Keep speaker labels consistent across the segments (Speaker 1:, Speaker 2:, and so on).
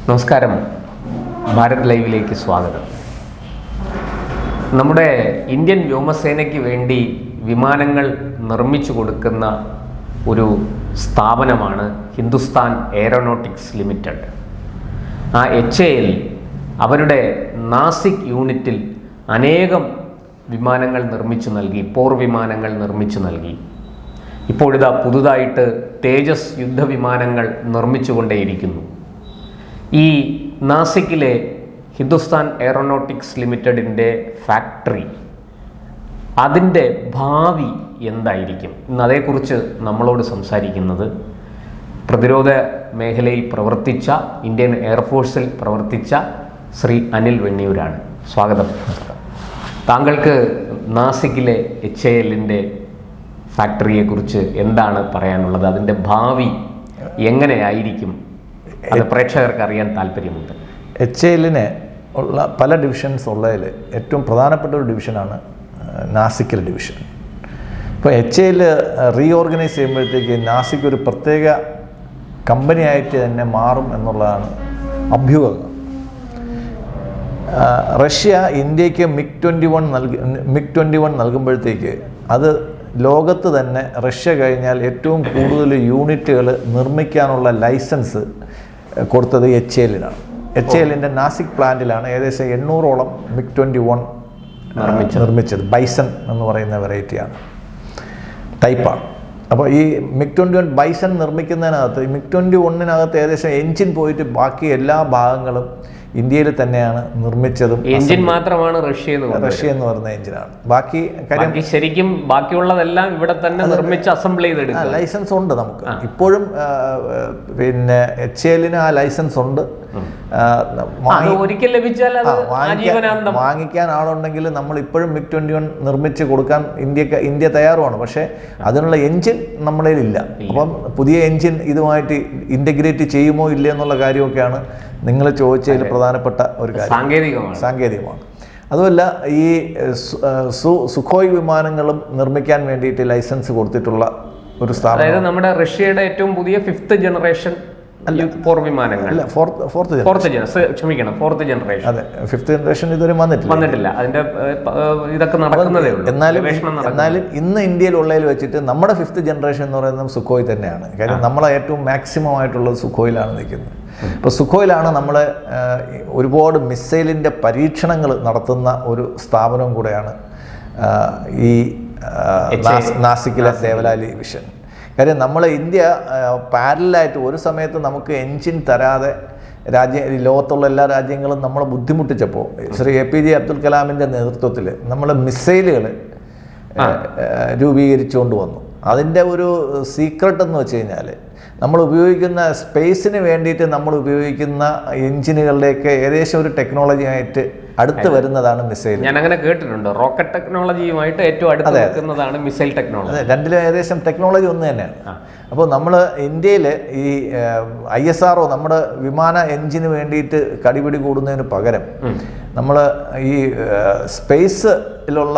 Speaker 1: നമസ്കാരം, ഭാരത് ലൈവിലേക്ക് സ്വാഗതം. നമ്മുടെ ഇന്ത്യൻ വ്യോമസേനയ്ക്ക് വേണ്ടി വിമാനങ്ങൾ നിർമ്മിച്ചു കൊടുക്കുന്ന ഒരു സ്ഥാപനമാണ് ഹിന്ദുസ്ഥാൻ എയറോനോട്ടിക്സ് ലിമിറ്റഡ്. ആ HAL അവരുടെ നാസിക് യൂണിറ്റിൽ അനേകം വിമാനങ്ങൾ നിർമ്മിച്ചു നൽകി, പോർ വിമാനങ്ങൾ നിർമ്മിച്ചു നൽകി. ഇപ്പോഴിതാ പുതുതായിട്ട് തേജസ് യുദ്ധവിമാനങ്ങൾ നിർമ്മിച്ചുകൊണ്ടേയിരിക്കുന്നു. ഈ നാസിക്കിലെ ഹിന്ദുസ്ഥാൻ എയറോനോട്ടിക്സ് ലിമിറ്റഡിൻ്റെ ഫാക്ടറി, അതിൻ്റെ ഭാവി എന്തായിരിക്കും? ഇന്ന് അതേക്കുറിച്ച് നമ്മളോട് സംസാരിക്കുന്നത് പ്രതിരോധ മേഖലയിൽ പ്രവർത്തിച്ച, ഇന്ത്യൻ എയർഫോഴ്സിൽ പ്രവർത്തിച്ച ശ്രീ അനിൽ വെണ്ണിയൂരാണ്. സ്വാഗതം. താങ്കൾക്ക് നാസിക്കിലെ HALൻ്റെ ഫാക്ടറിയെക്കുറിച്ച് എന്താണ് പറയാനുള്ളത്? അതിൻ്റെ ഭാവി എങ്ങനെയായിരിക്കും? അത് പ്രേക്ഷകർക്ക് അറിയാൻ താല്പര്യമുണ്ട്.
Speaker 2: HALന് ഉള്ള പല ഡിവിഷൻസ് ഉള്ളതിൽ ഏറ്റവും പ്രധാനപ്പെട്ട ഒരു ഡിവിഷനാണ് നാസിക്കിൽ ഡിവിഷൻ. ഇപ്പോൾ HAL റീഓർഗനൈസ് ചെയ്യുമ്പോഴത്തേക്ക് നാസിക് ഒരു പ്രത്യേക കമ്പനിയായിട്ട് തന്നെ മാറും എന്നുള്ളതാണ് അഭ്യൂഹം. റഷ്യ ഇന്ത്യക്ക് MiG-21 നൽകുമ്പോഴത്തേക്ക് അത് ലോകത്ത് തന്നെ റഷ്യ കഴിഞ്ഞാൽ ഏറ്റവും കൂടുതൽ യൂണിറ്റുകൾ നിർമ്മിക്കാനുള്ള ലൈസൻസ് കൊടുത്തത് HALനാണ്. HALൻ്റെ നാസിക് പ്ലാന്റിലാണ് ഏകദേശം 800ഓളം MiG-21 നിർമ്മിച്ചത്. ബൈസൺ എന്ന് പറയുന്ന വെറൈറ്റിയാണ്, ടൈപ്പാണ്. അപ്പോൾ ഈ MiG-21 ബൈസൺ നിർമ്മിക്കുന്നതിനകത്ത് ഈ MiG-21 ഏകദേശം എൻജിൻ പോയിട്ട് ബാക്കി എല്ലാ ഭാഗങ്ങളും ഇന്ത്യയിൽ തന്നെയാണ് നിർമ്മിച്ചതും.
Speaker 1: എഞ്ചിൻ മാത്രമാണ് റഷ്യ
Speaker 2: എന്ന് പറയുന്ന എഞ്ചിനാണ്. ബാക്കി കാര്യം
Speaker 1: ശരിക്കും ബാക്കിയുള്ളതെല്ലാം ഇവിടെ തന്നെ നിർമ്മിച്ച് അസംബിൾ ചെയ്തെടുക്കുക.
Speaker 2: ലൈസൻസ് ഉണ്ട് നമുക്ക് ഇപ്പോഴും. പിന്നെ HALന് ആ ലൈസൻസ് ഉണ്ട്.
Speaker 1: ഒരിക്കൽ ലഭിച്ചാൽ
Speaker 2: വാങ്ങിക്കാൻ ആളുണ്ടെങ്കിൽ നമ്മൾ ഇപ്പോഴും MiG-21 നിർമ്മിച്ച് കൊടുക്കാൻ ഇന്ത്യ തയ്യാറുമാണ്. പക്ഷേ അതിനുള്ള എഞ്ചിൻ നമ്മുടെ ഇല്ല. അപ്പം പുതിയ എഞ്ചിൻ ഇതുമായിട്ട് ഇൻ്റഗ്രേറ്റ് ചെയ്യുമോ ഇല്ല എന്നുള്ള കാര്യമൊക്കെയാണ് നിങ്ങൾ ചോദിച്ചതിൽ പ്രധാനപ്പെട്ട ഒരു കാര്യം. സാങ്കേതികമാണ്. അതുമല്ല, ഈ സുഖോയ് വിമാനങ്ങളും നിർമ്മിക്കാൻ വേണ്ടിയിട്ട് ലൈസൻസ് കൊടുത്തിട്ടുള്ള ഒരു സ്ഥാപനം.
Speaker 1: അതായത് നമ്മുടെ റഷ്യയുടെ ഏറ്റവും പുതിയ 5th ജനറേഷൻ പോർ വിമാനങ്ങൾ.
Speaker 2: അല്ല, ഫോർത്ത്
Speaker 1: ജനറേഷൻ.
Speaker 2: അതെ, 5th ജനറേഷൻ ഇതുവരെ വന്നിട്ടില്ല.
Speaker 1: അതിന്റെ ഇതൊക്കെ നടക്കുന്നതേ ഉള്ളൂ.
Speaker 2: എന്നാലും ഇന്ന് ഇന്ത്യയിലുള്ളതിൽ വെച്ചിട്ട് നമ്മുടെ 5th ജനറേഷൻ എന്ന് പറയുന്നത് സുഖോയ് തന്നെയാണ്. കാര്യം നമ്മളെ ഏറ്റവും മാക്സിമം ആയിട്ടുള്ളത് സുഖോയിലാണ് നിൽക്കുന്നത്. ഇപ്പോൾ സുഖോയിലാണ് നമ്മൾ ഒരുപാട് മിസൈലിൻ്റെ പരീക്ഷണങ്ങൾ നടത്തുന്ന ഒരു സ്ഥാപനവും കൂടെയാണ് ഈ നാസിക്കിലെ ദേവലാലി വിഷൻ. കാര്യം നമ്മൾ ഇന്ത്യ പാരലായിട്ട് ഒരു സമയത്ത് നമുക്ക് എൻജിൻ തരാതെ ലോകത്തുള്ള എല്ലാ രാജ്യങ്ങളും നമ്മളെ ബുദ്ധിമുട്ടിച്ചപ്പോൾ ശ്രീ APJ അബ്ദുൽ കലാമിൻ്റെ നേതൃത്വത്തിൽ നമ്മൾ മിസൈലുകൾ രൂപീകരിച്ചുകൊണ്ട് വന്നു. അതിൻ്റെ ഒരു സീക്രട്ട് എന്ന് വെച്ച് കഴിഞ്ഞാൽ നമ്മൾ ഉപയോഗിക്കുന്ന സ്പേസിന് വേണ്ടിയിട്ട് നമ്മൾ ഉപയോഗിക്കുന്ന എഞ്ചിനുകളുടെയൊക്കെ ഏകദേശം ഒരു ടെക്നോളജിയായിട്ട് അടുത്ത് വരുന്നതാണ് മിസൈൽ.
Speaker 1: ഞാൻ അങ്ങനെ കേട്ടിട്ടുണ്ട്. റോക്കറ്റ് ടെക്നോളജിയുമായിട്ട് ഏറ്റവും അടുത്ത് വരുന്നതാണ് മിസൈൽ ടെക്നോളജി.
Speaker 2: രണ്ടിലും ഏകദേശം ടെക്നോളജി ഒന്ന് തന്നെയാണ്. അപ്പോൾ നമ്മൾ ഇന്ത്യയിൽ ഈ ISRO നമ്മുടെ വിമാന എഞ്ചിന് വേണ്ടിയിട്ട് കടിപിടി കൂടുന്നതിന് പകരം നമ്മൾ ഈ സ്പേസിലുള്ള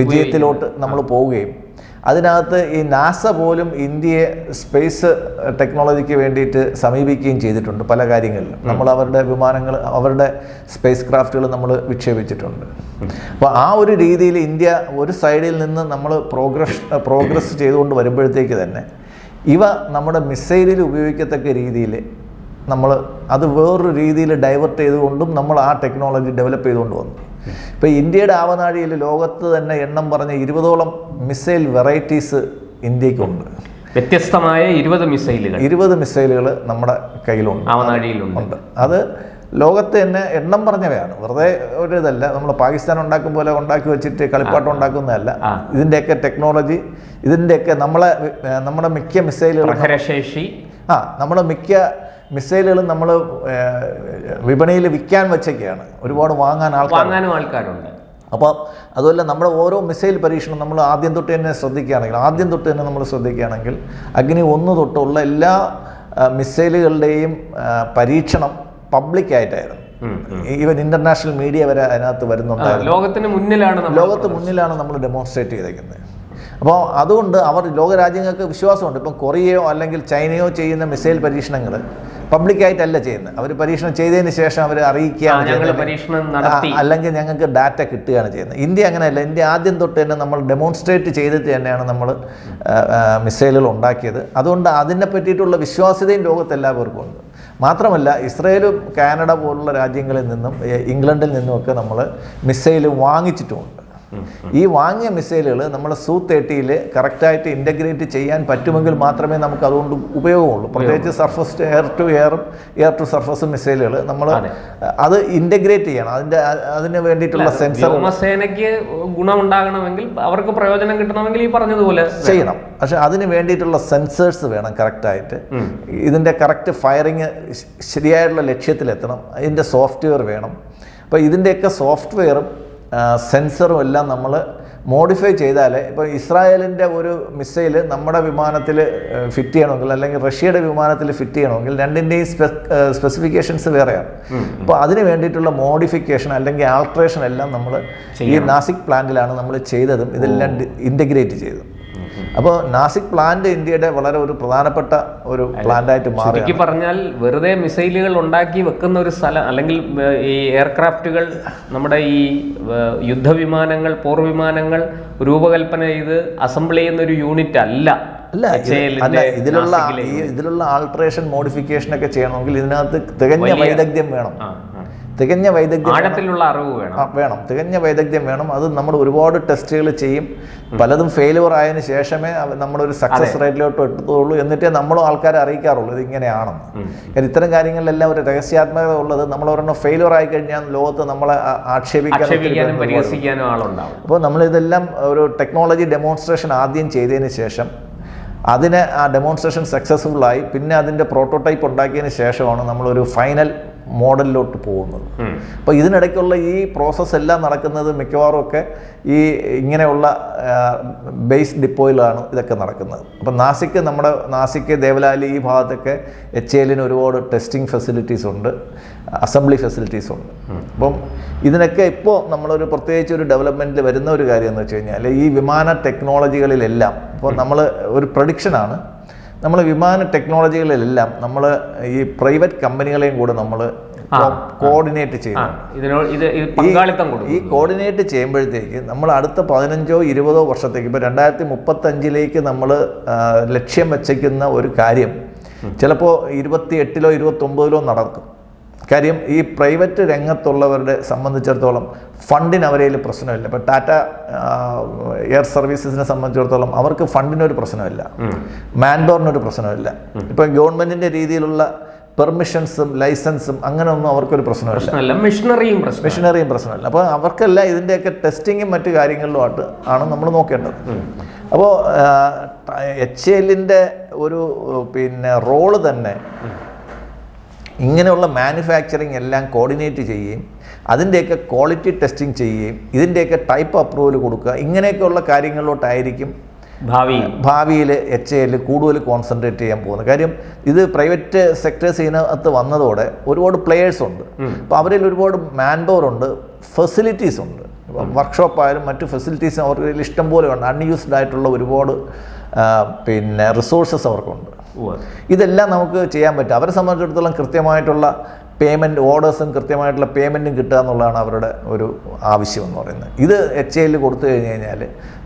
Speaker 2: വിജയത്തിലോട്ട് നമ്മൾ പോവുകയും അതിനകത്ത് ഈ നാസ പോലും ഇന്ത്യയെ സ്പേസ് ടെക്നോളജിക്ക് വേണ്ടിയിട്ട് സമീപിക്കുകയും ചെയ്തിട്ടുണ്ട്. പല കാര്യങ്ങളിലും നമ്മൾ അവരുടെ വിമാനങ്ങൾ, അവരുടെ സ്പേസ് ക്രാഫ്റ്റുകൾ നമ്മൾ വിക്ഷേപിച്ചിട്ടുണ്ട്. അപ്പോൾ ആ ഒരു രീതിയിൽ ഇന്ത്യ ഒരു സൈഡിൽ നിന്ന് നമ്മൾ പ്രോഗ്രസ് ചെയ്തുകൊണ്ട് വരുമ്പോഴത്തേക്ക് തന്നെ ഇവ നമ്മുടെ മിസൈലിൽ ഉപയോഗിക്കത്തക്ക രീതിയിൽ നമ്മൾ അത് വേറൊരു രീതിയിൽ ഡൈവേർട്ട് ചെയ്തുകൊണ്ടും നമ്മൾ ആ ടെക്നോളജി ഡെവലപ്പ് ചെയ്തുകൊണ്ട് വന്നു. ഇപ്പോൾ ഇന്ത്യയുടെ ആവനാഴിയിൽ ലോകത്ത് തന്നെ എണ്ണം പറഞ്ഞ 20ഓളം മിസൈൽ വെറൈറ്റീസ് ഇന്ത്യക്കുണ്ട്.
Speaker 1: വ്യത്യസ്തമായ 20 മിസൈലുകൾ നമ്മുടെ കയ്യിലുണ്ട്,
Speaker 2: ആവനാഴിയിലുണ്ട്. അത് ലോകത്ത് തന്നെ എണ്ണം പറഞ്ഞവയാണ്, വെറുതെ ഒരു ഇതല്ല. നമ്മൾ പാകിസ്ഥാൻ ഉണ്ടാക്കും പോലെ ഉണ്ടാക്കി വെച്ചിട്ട് കളിപ്പാട്ടം ഉണ്ടാക്കുന്നതല്ല. ഇതിൻ്റെയൊക്കെ ടെക്നോളജി, ഇതിൻ്റെയൊക്കെ നമ്മുടെ മിക്ക മിസൈലുകളും നമ്മുടെ മിക്ക മിസൈലുകളും നമ്മൾ വിപണിയിൽ വിൽക്കാൻ വെച്ചൊക്കെയാണ്. ഒരുപാട് വാങ്ങാനും
Speaker 1: ആൾക്കാരുണ്ട്.
Speaker 2: അപ്പോൾ അതുമല്ല, നമ്മുടെ ഓരോ മിസൈൽ പരീക്ഷണം നമ്മൾ ആദ്യം തൊട്ട് തന്നെ ശ്രദ്ധിക്കുകയാണെങ്കിൽ അഗ്നി 1 തൊട്ടുള്ള എല്ലാ മിസൈലുകളുടെയും പരീക്ഷണം പബ്ലിക്കായിട്ടായിരുന്നു. ഈവൻ ഇന്റർനാഷണൽ മീഡിയ വരെ അതിനകത്ത് വരുന്നുണ്ടായിരുന്നു. ലോകത്ത് മുന്നിലാണ് നമ്മൾ ഡെമോൺസ്ട്രേറ്റ് ചെയ്തേക്കുന്നത്. അപ്പോൾ അതുകൊണ്ട് ലോകരാജ്യങ്ങൾക്ക് വിശ്വാസമുണ്ട്. ഇപ്പം കൊറിയയോ അല്ലെങ്കിൽ ചൈനയോ ചെയ്യുന്ന മിസൈൽ പരീക്ഷണങ്ങൾ പബ്ലിക്കായിട്ടല്ല ചെയ്യുന്നത്. അവർ പരീക്ഷണം ചെയ്തതിന് ശേഷം അവർ അറിയിക്കുകയാണ് ചെയ്യുന്നത്, അല്ലെങ്കിൽ ഞങ്ങൾക്ക് ഡാറ്റ കിട്ടുകയാണ് ചെയ്യുന്നത്. ഇന്ത്യ അങ്ങനെയല്ല. ഇന്ത്യ ആദ്യം തൊട്ട് തന്നെ നമ്മൾ ഡെമോൺസ്ട്രേറ്റ് ചെയ്തിട്ട് തന്നെയാണ് നമ്മൾ മിസൈലുകൾ ഉണ്ടാക്കിയത്. അതുകൊണ്ട് അതിനെ പറ്റിയിട്ടുള്ള വിശ്വാസ്യതയും ലോകത്തെല്ലാവർക്കും ഉണ്ട്. മാത്രമല്ല, ഇസ്രയേലും കാനഡ പോലുള്ള രാജ്യങ്ങളിൽ നിന്നും ഇംഗ്ലണ്ടിൽ നിന്നുമൊക്കെ നമ്മൾ മിസൈൽ വാങ്ങിച്ചിട്ടുമുണ്ട്. ഈ വാങ്ങിയ മിസൈലുകൾ നമ്മൾ Su-30 കറക്റ്റായിട്ട് ഇൻ്റഗ്രേറ്റ് ചെയ്യാൻ പറ്റുമെങ്കിൽ മാത്രമേ നമുക്ക് അതുകൊണ്ട് ഉപയോഗമുള്ളൂ. പ്രത്യേകിച്ച് സർഫസ് എയർ ടു എയറും എയർ ടു സർഫസ് മിസൈലുകൾ നമ്മൾ അത് ഇൻ്റഗ്രേറ്റ് ചെയ്യണം. അതിന് വേണ്ടിയിട്ടുള്ള സെൻസർ
Speaker 1: സേനയ്ക്ക് ഗുണമുണ്ടാകണമെങ്കിൽ, അവർക്ക് പ്രയോജനം കിട്ടണമെങ്കിൽ ഈ പറഞ്ഞതുപോലെ ചെയ്യണം.
Speaker 2: പക്ഷെ അതിന് വേണ്ടിയിട്ടുള്ള സെൻസേഴ്സ് വേണം കറക്റ്റായിട്ട്. ഇതിൻ്റെ കറക്റ്റ് ഫയറിങ് ശരിയായിട്ടുള്ള ലക്ഷ്യത്തിലെത്തണം. അതിൻ്റെ സോഫ്റ്റ്വെയർ വേണം. അപ്പോൾ ഇതിൻ്റെയൊക്കെ സോഫ്റ്റ്വെയറും സെൻസറും എല്ലാം നമ്മൾ മോഡിഫൈ ചെയ്താലേ, ഇപ്പോൾ ഇസ്രായേലിൻ്റെ ഒരു മിസൈൽ നമ്മുടെ വിമാനത്തിൽ ഫിറ്റ് ചെയ്യണമെങ്കിൽ, അല്ലെങ്കിൽ റഷ്യയുടെ വിമാനത്തിൽ ഫിറ്റ് ചെയ്യണമെങ്കിൽ രണ്ടിൻ്റെയും സ്പെസിഫിക്കേഷൻസ് വേറെയാണ്. അപ്പോൾ അതിന് വേണ്ടിയിട്ടുള്ള മോഡിഫിക്കേഷൻ അല്ലെങ്കിൽ ആൾട്രേഷൻ എല്ലാം നമ്മൾ ഈ നാസിക് പ്ലാന്റിലാണ് നമ്മൾ ചെയ്തതും ഇതെല്ലാം ഇൻ്റഗ്രേറ്റ് ചെയ്തതും. അപ്പോൾ നാസിക് പ്ലാന്റ് ഇന്ത്യയുടെ വളരെ ഒരു പ്രധാനപ്പെട്ട ഒരു പ്ലാന്റായിട്ട് മാറി.
Speaker 1: ശരിക്കും പറഞ്ഞാൽ വെറുതെ മിസൈലുകൾ ഉണ്ടാക്കി വെക്കുന്ന ഒരു സ്ഥലം, അല്ലെങ്കിൽ ഈ എയർക്രാഫ്റ്റുകൾ, നമ്മുടെ ഈ യുദ്ധവിമാനങ്ങൾ, പോർവിമാനങ്ങൾ രൂപകൽപ്പന ചെയ്ത് അസംബിൾ ചെയ്യുന്ന ഒരു യൂണിറ്റ് അല്ല.
Speaker 2: ഇതിലുള്ള ആൾട്രേഷൻ മോഡിഫിക്കേഷൻ ഒക്കെ ചെയ്യണമെങ്കിൽ ഇതിനകത്ത് തികഞ്ഞ വൈദഗ്ധ്യം വേണം. തികഞ്ഞ വൈദഗ്ധ്യം,
Speaker 1: ആഴത്തിലുള്ള അറിവ്
Speaker 2: വേണം. തികഞ്ഞ വൈദഗ്ധ്യം വേണം. അത് നമ്മൾ ഒരുപാട് ടെസ്റ്റുകൾ ചെയ്യും. പലതും ഫെയിലുവർ ആയതിനു ശേഷമേ നമ്മളൊരു സക്സസ് റേറ്റിലോട്ട് എത്തുള്ളൂ. എന്നിട്ടേ നമ്മളും ആൾക്കാരെ അറിയിക്കാറുള്ളൂ ഇതിങ്ങനെയാണെന്ന്. കാരണം ഇത്തരം കാര്യങ്ങളിലെല്ലാം ഒരു രഹസ്യാത്മകത ഉള്ളത്. നമ്മൾ ഒരെണ്ണം ഫെയിലുവർ ആയി കഴിഞ്ഞാൽ ലോകത്ത് നമ്മളെ ആക്ഷേപിക്കാനും
Speaker 1: പരിഹസിക്കാനും ആളുണ്ടാവും.
Speaker 2: അപ്പോൾ നമ്മളിതെല്ലാം ഒരു ടെക്നോളജി ഡെമോൺസ്ട്രേഷൻ ആദ്യം ചെയ്തതിന് ശേഷം അതിനെ ആ ഡെമോൺസ്ട്രേഷൻ സക്സസ്ഫുള്ളായി പിന്നെ അതിൻ്റെ പ്രോട്ടോടൈപ്പ് ഉണ്ടാക്കിയതിന് ശേഷമാണ് നമ്മളൊരു ഫൈനൽ മോഡലിലോട്ട് പോകുന്നത്. അപ്പോൾ ഇതിനിടയ്ക്കുള്ള ഈ പ്രോസസ്സ് എല്ലാം നടക്കുന്നത് മിക്കവാറും ഒക്കെ ഈ ഇങ്ങനെയുള്ള ബേസ് ഡിപ്പോയിലാണ് ഇതൊക്കെ നടക്കുന്നത്. അപ്പം നമ്മുടെ നാസിക്, ദേവലാലി ഈ ഭാഗത്തൊക്കെ HALന് ഒരുപാട് ടെസ്റ്റിംഗ് ഫെസിലിറ്റീസ് ഉണ്ട്, അസംബ്ലി ഫെസിലിറ്റീസ് ഉണ്ട്. അപ്പം ഇതിനൊക്കെ ഇപ്പോൾ നമ്മളൊരു പ്രത്യേകിച്ച് ഒരു ഡെവലപ്മെൻറ്റിൽ വരുന്ന ഒരു കാര്യം എന്ന് വെച്ച് കഴിഞ്ഞാൽ ഈ വിമാന ടെക്നോളജികളിലെല്ലാം ഇപ്പോൾ നമ്മൾ ഒരു പ്രഡിക്ഷനാണ്, നമ്മൾ വിമാന ടെക്നോളജികളിലെല്ലാം നമ്മൾ ഈ പ്രൈവറ്റ് കമ്പനികളെയും കൂടെ നമ്മൾ കോർഡിനേറ്റ് ചെയ്യുന്നു. ഈ കോർഡിനേറ്റ് ചെയ്യുമ്പോഴത്തേക്ക് നമ്മൾ അടുത്ത 15-20 വർഷത്തേക്ക്, ഇപ്പോൾ 2035 നമ്മൾ ലക്ഷ്യം വെച്ചിരിക്കുന്ന ഒരു കാര്യം ചിലപ്പോൾ 28-ലോ 29-ലോ നടക്കും. കാര്യം ഈ പ്രൈവറ്റ് രംഗത്തുള്ളവരുടെ സംബന്ധിച്ചിടത്തോളം ഫണ്ടിന് അവരേൽ പ്രശ്നമില്ല. ഇപ്പോൾ ടാറ്റ എയർ സർവീസസിനെ സംബന്ധിച്ചിടത്തോളം അവർക്ക് ഫണ്ടിനൊരു പ്രശ്നമില്ല, മാൻ പവറിനൊരു പ്രശ്നമില്ല. ഇപ്പോൾ ഗവൺമെൻറ്റിൻ്റെ രീതിയിലുള്ള പെർമിഷൻസും ലൈസൻസും അങ്ങനെയൊന്നും അവർക്കൊരു പ്രശ്നമില്ല, മെഷീനറിയും പ്രശ്നമില്ല. അപ്പോൾ അവർക്കെല്ലാം ഇതിൻ്റെയൊക്കെ ടെസ്റ്റിങ്ങും മറ്റു കാര്യങ്ങളിലുമായിട്ട് ആണ് നമ്മൾ നോക്കേണ്ടത്. അപ്പോൾ HALൻ്റെ ഒരു റോള് തന്നെ ഇങ്ങനെയുള്ള മാനുഫാക്ചറിങ് എല്ലാം കോർഡിനേറ്റ് ചെയ്യുകയും അതിൻ്റെയൊക്കെ ക്വാളിറ്റി ടെസ്റ്റിംഗ് ചെയ്യുകയും ഇതിൻ്റെയൊക്കെ ടൈപ്പ് അപ്രൂവൽ കൊടുക്കുക, ഇങ്ങനെയൊക്കെയുള്ള കാര്യങ്ങളിലോട്ടായിരിക്കും ഭാവിയിൽ HAL കൂടുതൽ കോൺസെൻട്രേറ്റ് ചെയ്യാൻ പോകുന്നത്. കാര്യം ഇത് പ്രൈവറ്റ് സെക്ടേഴ്സ് ഇതിനകത്ത് വന്നതോടെ ഒരുപാട് പ്ലെയേഴ്സ് ഉണ്ട്. അപ്പോൾ അവരിൽ ഒരുപാട് മാൻ പവർ ഉണ്ട്, ഫെസിലിറ്റീസ് ഉണ്ട്. വർക്ക്ഷോപ്പായാലും മറ്റു ഫെസിലിറ്റീസും അവർക്ക് ഇഷ്ടം പോലെ ഉണ്ട്. അൺയൂസ്ഡ് ആയിട്ടുള്ള ഒരുപാട് റിസോഴ്സസ് അവർക്കുണ്ട്. ഇതെല്ലാം നമുക്ക് ചെയ്യാൻ പറ്റും. അവരെ സംബന്ധിച്ചിടത്തോളം കൃത്യമായിട്ടുള്ള പേയ്മെൻറ്റ് ഓർഡേഴ്സും കൃത്യമായിട്ടുള്ള പേയ്മെൻറ്റും കിട്ടുക എന്നുള്ളതാണ് അവരുടെ ഒരു ആവശ്യം എന്ന് പറയുന്നത്. ഇത് HAL കൊടുത്തു കഴിഞ്ഞ് കഴിഞ്ഞാൽ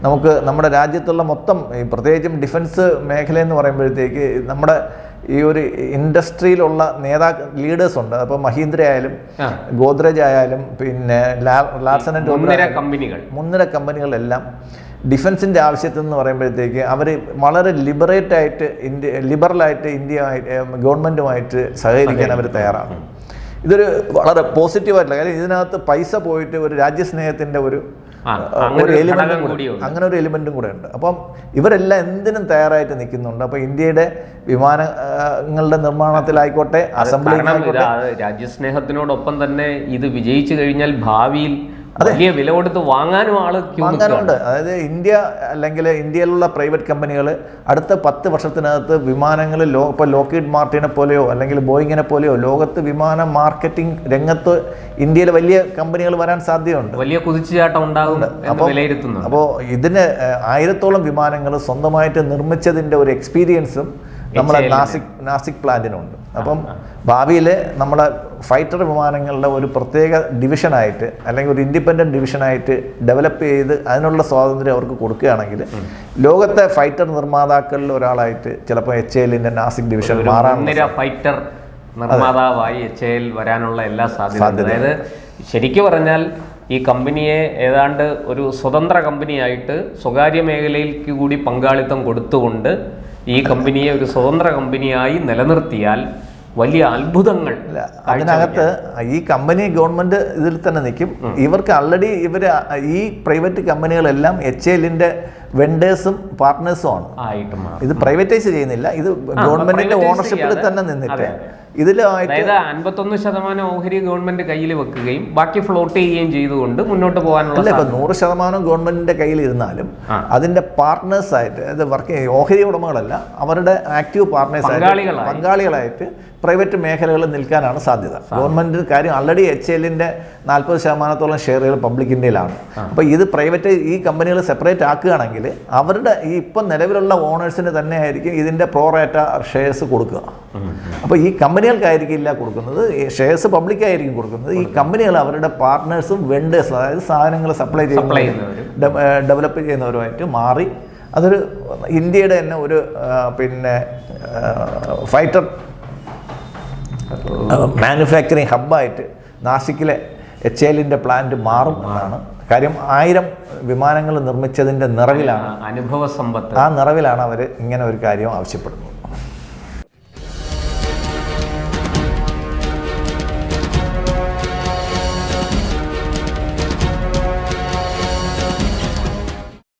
Speaker 2: നമുക്ക് നമ്മുടെ രാജ്യത്തുള്ള മൊത്തം, പ്രത്യേകിച്ചും ഡിഫൻസ് മേഖല എന്ന് പറയുമ്പോഴത്തേക്ക് നമ്മുടെ ഈ ഒരു ഇൻഡസ്ട്രിയിലുള്ള ലീഡേഴ്സ് ഉണ്ട്. അപ്പോൾ മഹീന്ദ്ര ആയാലും ഗോദ്രേജ് ആയാലും ലാർസൻ ആൻഡ് ടൂബ്രോ മുൻനിര കമ്പനികളെല്ലാം ഡിഫൻസിൻ്റെ ആവശ്യത്തിൽ എന്ന് പറയുമ്പോഴത്തേക്ക് അവർ വളരെ ലിബറലായിട്ട് ഗവൺമെൻറ്റുമായിട്ട് സഹകരിക്കാൻ അവർ തയ്യാറാണ്. ഇതൊരു വളരെ പോസിറ്റീവായിട്ടുള്ള കാര്യം. ഇതിനകത്ത് പൈസ പോയിട്ട് ഒരു രാജ്യസ്നേഹത്തിൻ്റെ ഒരു എലിമെൻറ്റും കൂടി, അങ്ങനെ ഒരു എലിമെൻറ്റും കൂടെ ഉണ്ട്. അപ്പം ഇവരെല്ലാം എന്തിനും തയ്യാറായിട്ട് നിൽക്കുന്നുണ്ട്. അപ്പോൾ ഇന്ത്യയുടെ വിമാനങ്ങളുടെ നിർമ്മാണത്തിലായിക്കോട്ടെ, അസംബ്ലി,
Speaker 1: രാജ്യസ്നേഹത്തിനോടൊപ്പം തന്നെ ഇത് വിജയിച്ചു കഴിഞ്ഞാൽ ഭാവിയിൽ വലിയ വില കൊടുത്ത് വാങ്ങാനുണ്ട്.
Speaker 2: അതായത് ഇന്ത്യ അല്ലെങ്കിൽ ഇന്ത്യയിലുള്ള പ്രൈവറ്റ് കമ്പനികൾ അടുത്ത 10 വർഷത്തിനകത്ത് വിമാനങ്ങളിൽ ഇപ്പോൾ ലോക്കീഡ് മാർട്ടിനെ പോലെയോ അല്ലെങ്കിൽ ബോയിങ്ങിനെ പോലെയോ ലോകത്ത് വിമാന മാർക്കറ്റിംഗ് രംഗത്ത് ഇന്ത്യയിൽ വലിയ കമ്പനികൾ വരാൻ സാധ്യതയുണ്ട്.
Speaker 1: വലിയ കുതിച്ചുചാട്ടം ഉണ്ടാകും എന്ന് വിലയിരുത്തുന്നു.
Speaker 2: അപ്പോൾ ഇതിന് 1000-ഓളം വിമാനങ്ങൾ സ്വന്തമായിട്ട് നിർമ്മിച്ചതിൻ്റെ ഒരു എക്സ്പീരിയൻസും നമ്മുടെ നാസിക് പ്ലാന്റിനുണ്ട്. അപ്പം ഭാവിയിൽ നമ്മുടെ ഫൈറ്റർ വിമാനങ്ങളുടെ ഒരു പ്രത്യേക ഡിവിഷനായിട്ട് അല്ലെങ്കിൽ ഒരു ഇൻഡിപെൻഡൻറ്റ് ഡിവിഷനായിട്ട് ഡെവലപ്പ് ചെയ്ത് അതിനുള്ള സ്വാതന്ത്ര്യം അവർക്ക് കൊടുക്കുകയാണെങ്കിൽ ലോകത്തെ ഫൈറ്റർ നിർമ്മാതാക്കളിൽ ഒരാളായിട്ട് ചിലപ്പോൾ HALന്റെ നാസിക് ഡിവിഷൻ മാറാൻ
Speaker 1: ഫൈറ്റർ നിർമ്മാതാവായി HAL വരാനുള്ള എല്ലാ സാധ്യതയും. അതായത് ശരിക്കും പറഞ്ഞാൽ ഈ കമ്പനിയെ ഏതാണ്ട് ഒരു സ്വതന്ത്ര കമ്പനിയായിട്ട് സ്വകാര്യ മേഖലയിലേക്ക് കൂടി പങ്കാളിത്തം കൊടുത്തുകൊണ്ട് ഈ കമ്പനിയെ ഒരു സ്വതന്ത്ര കമ്പനിയായി നിലനിർത്തിയാൽ വലിയ അത്ഭുതങ്ങൾ.
Speaker 2: അതിനകത്ത് ഈ കമ്പനി ഗവൺമെന്റ് ഇതിൽ തന്നെ നിൽക്കും. ഇവർക്ക് ആൾറെഡി ഈ പ്രൈവറ്റ് കമ്പനികളെല്ലാം HALന്റെ വെണ്ടേഴ്സും പാർട്ട്നേഴ്സും ആണ്. ഇത് പ്രൈവറ്റൈസ് ചെയ്യുന്നില്ല, ഇത് ഗവൺമെന്റിന്റെ ഓണർഷിപ്പിൽ തന്നെ നിന്നിട്ട് ഇതിലായിട്ട്
Speaker 1: 51% ഓഹരി ഗവൺമെന്റ് കയ്യിൽ വെക്കുകയും ബാക്കി ഫ്ലോട്ട് ചെയ്യുകയും ചെയ്തുകൊണ്ട് മുന്നോട്ട് പോകാനുള്ള.
Speaker 2: ഇപ്പൊ 100% ഗവൺമെന്റിന്റെ കയ്യിൽ ഇരുന്നാലും അതിന്റെ പാർട്ട്നേഴ്സ് ആയിട്ട് അത് വർക്ക് ഓഹരി ഉടമകളല്ല, അവരുടെ ആക്റ്റീവ് പാർട്ട്നേഴ്സ് പങ്കാളികളായിട്ട് പ്രൈവറ്റ് മേഖലകളിൽ നിൽക്കാനാണ് സാധ്യത. ഗവൺമെന്റ് കാര്യം ആൾറെഡി HALന്റെ 40% ഷെയറുകൾ പബ്ലിക് ഇന്ത്യയിലാണ്. അപ്പോൾ ഇത് പ്രൈവറ്റ് ഈ കമ്പനികൾ സെപ്പറേറ്റ് ആക്കുകയാണെങ്കിൽ അവരുടെ ഈ ഇപ്പം നിലവിലുള്ള ഓണേഴ്സിന് തന്നെ ആയിരിക്കും ഇതിന്റെ പ്രോറേറ്റ ഷെയർസ് കൊടുക്കുക. അപ്പോൾ ഈ കമ്പനികൾക്കായിരിക്കില്ല കൊടുക്കുന്നത്, ഷെയർസ് പബ്ലിക്കായിരിക്കും കൊടുക്കുന്നത്. ഈ കമ്പനികൾ അവരുടെ പാർട്ട്നേഴ്സും വെണ്ടേഴ്സും, അതായത് സാധനങ്ങൾ സപ്ലൈ ചെയ്യുന്നവരും ഡെവലപ്പ് ചെയ്യുന്നവരുമായിട്ട് മാറി അതൊരു ഇന്ത്യയുടെ തന്നെ ഒരു ഫൈറ്റർ മാനുഫാക്ചറിങ് ഹബ്ബായിട്ട് നാസിക്കിലെ HALന്റെ പ്ലാന്റ് മാറും എന്നാണ് കാര്യം. 1000 വിമാനങ്ങൾ നിർമ്മിച്ചതിൻ്റെ നിറവിലാണ്,
Speaker 1: അനുഭവ സമ്പത്ത്,
Speaker 2: ആ നിറവിലാണ് അവർ ഇങ്ങനെ ഒരു കാര്യം ആവശ്യപ്പെടുന്നത്.